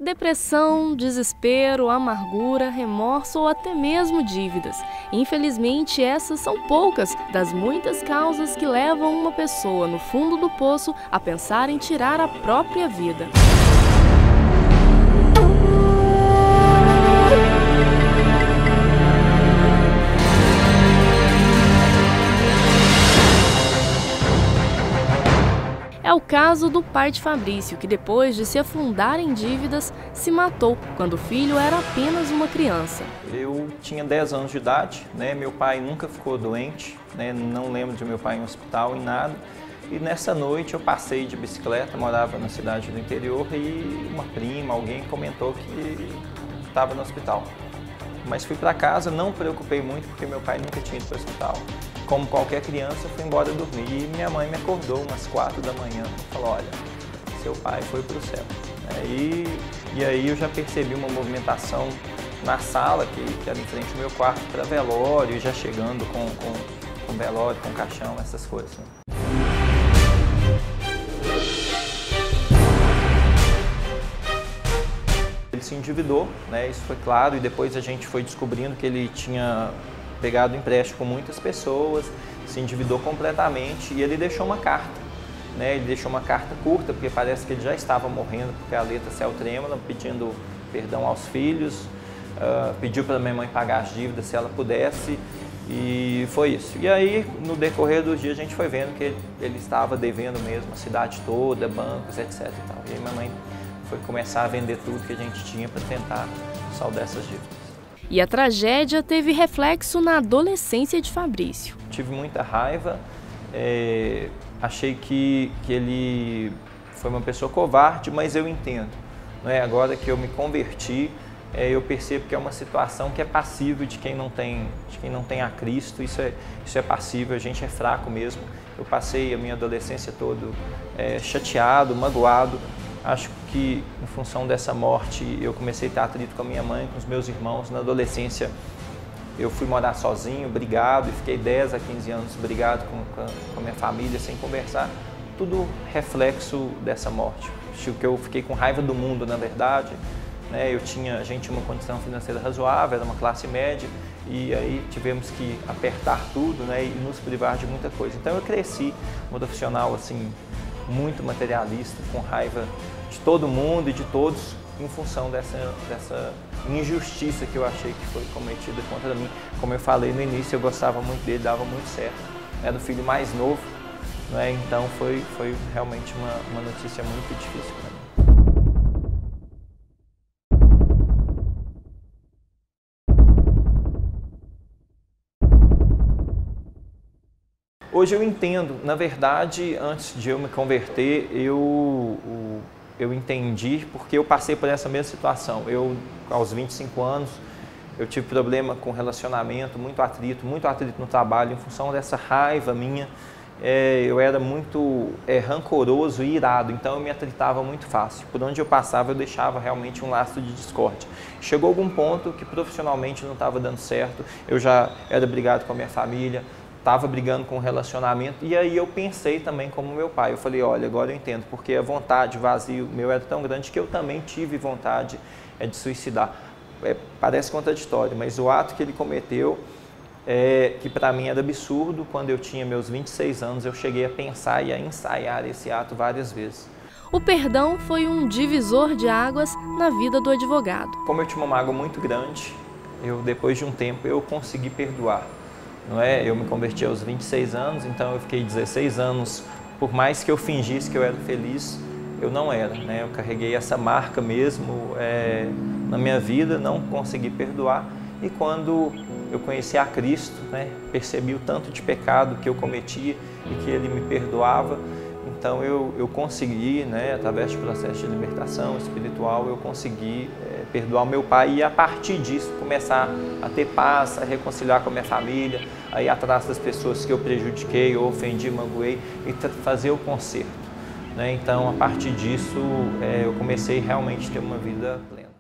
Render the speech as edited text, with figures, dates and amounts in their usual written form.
Depressão, desespero, amargura, remorso ou até mesmo dívidas. Infelizmente, essas são poucas das muitas causas que levam uma pessoa no fundo do poço a pensar em tirar a própria vida. É o caso do pai de Fabrício, que depois de se afundar em dívidas, se matou quando o filho era apenas uma criança. Eu tinha 10 anos de idade, né? Meu pai nunca ficou doente, né? Não lembro de meu pai em hospital, em nada. E nessa noite eu passei de bicicleta, morava na cidade do interior e uma prima, alguém comentou que estava no hospital. Mas fui para casa, não me preocupei muito porque meu pai nunca tinha ido para o hospital. Como qualquer criança, eu fui embora dormir e minha mãe me acordou umas 4 da manhã e falou: olha, seu pai foi para o céu. E aí eu já percebi uma movimentação na sala, que era em frente ao meu quarto, para velório, já chegando com velório, com caixão, essas coisas. Né? Ele se endividou, né? Isso foi claro, e depois a gente foi descobrindo que ele tinha pegado empréstimo com muitas pessoas, se endividou completamente e ele deixou uma carta, né? Ele deixou uma carta curta, porque parece que ele já estava morrendo, porque a letra saiu trêmula, pedindo perdão aos filhos, pediu para minha mãe pagar as dívidas se ela pudesse, e foi isso. E aí, no decorrer dos dias, a gente foi vendo que ele estava devendo mesmo a cidade toda, bancos, etc. E tal. E aí minha mãe foi começar a vender tudo que a gente tinha para tentar saldar essas dívidas. E a tragédia teve reflexo na adolescência de Fabrício. Tive muita raiva, achei que ele foi uma pessoa covarde, mas eu entendo. Né? Agora que eu me converti, eu percebo que é uma situação que é passível de quem não tem a Cristo, isso é passível, a gente é fraco mesmo. Eu passei a minha adolescência toda chateado, magoado. Acho que, em função dessa morte, eu comecei a ter atrito com a minha mãe, com os meus irmãos. Na adolescência, eu fui morar sozinho, brigado, e fiquei 10 a 15 anos brigado com a minha família, sem conversar. Tudo reflexo dessa morte. Acho que eu fiquei com raiva do mundo, na verdade. Né? A gente tinha uma condição financeira razoável, era uma classe média, e aí tivemos que apertar tudo, né? E nos privar de muita coisa. Então eu cresci como profissional assim, muito materialista, com raiva de todo mundo e de todos, em função dessa injustiça que eu achei que foi cometida contra mim. Como eu falei no início, eu gostava muito dele, dava muito certo. Era o filho mais novo, né? Então foi realmente uma notícia muito difícil para mim. Hoje eu entendo, na verdade, antes de eu me converter, eu entendi porque eu passei por essa mesma situação. Eu, aos 25 anos, eu tive problema com relacionamento, muito atrito no trabalho, em função dessa raiva minha. Eu era muito rancoroso e irado, então eu me atritava muito fácil. Por onde eu passava, eu deixava realmente um lastro de discórdia. Chegou algum ponto que profissionalmente não estava dando certo, eu já era brigado com a minha família, estava brigando com o relacionamento, e aí eu pensei também como meu pai. Eu falei, olha, agora eu entendo, porque a vontade, o vazio meu era tão grande que eu também tive vontade de suicidar. Parece contraditório, mas o ato que ele cometeu, que para mim era absurdo, quando eu tinha meus 26 anos, eu cheguei a pensar e a ensaiar esse ato várias vezes. O perdão foi um divisor de águas na vida do advogado. Como eu tinha uma mágoa muito grande, depois de um tempo eu consegui perdoar. Eu me converti aos 26 anos, então eu fiquei 16 anos, por mais que eu fingisse que eu era feliz, eu não era. Né? Eu carreguei essa marca mesmo na minha vida, não consegui perdoar. E quando eu conheci a Cristo, né, percebi o tanto de pecado que eu cometia e que Ele me perdoava, então eu consegui, né, através de processo de libertação espiritual, eu consegui perdoar o meu pai e a partir disso começar a ter paz, a reconciliar com a minha família, a ir atrás das pessoas que eu prejudiquei ou ofendi, magoei e fazer o conserto. Né? Então, a partir disso, eu comecei realmente a ter uma vida plena.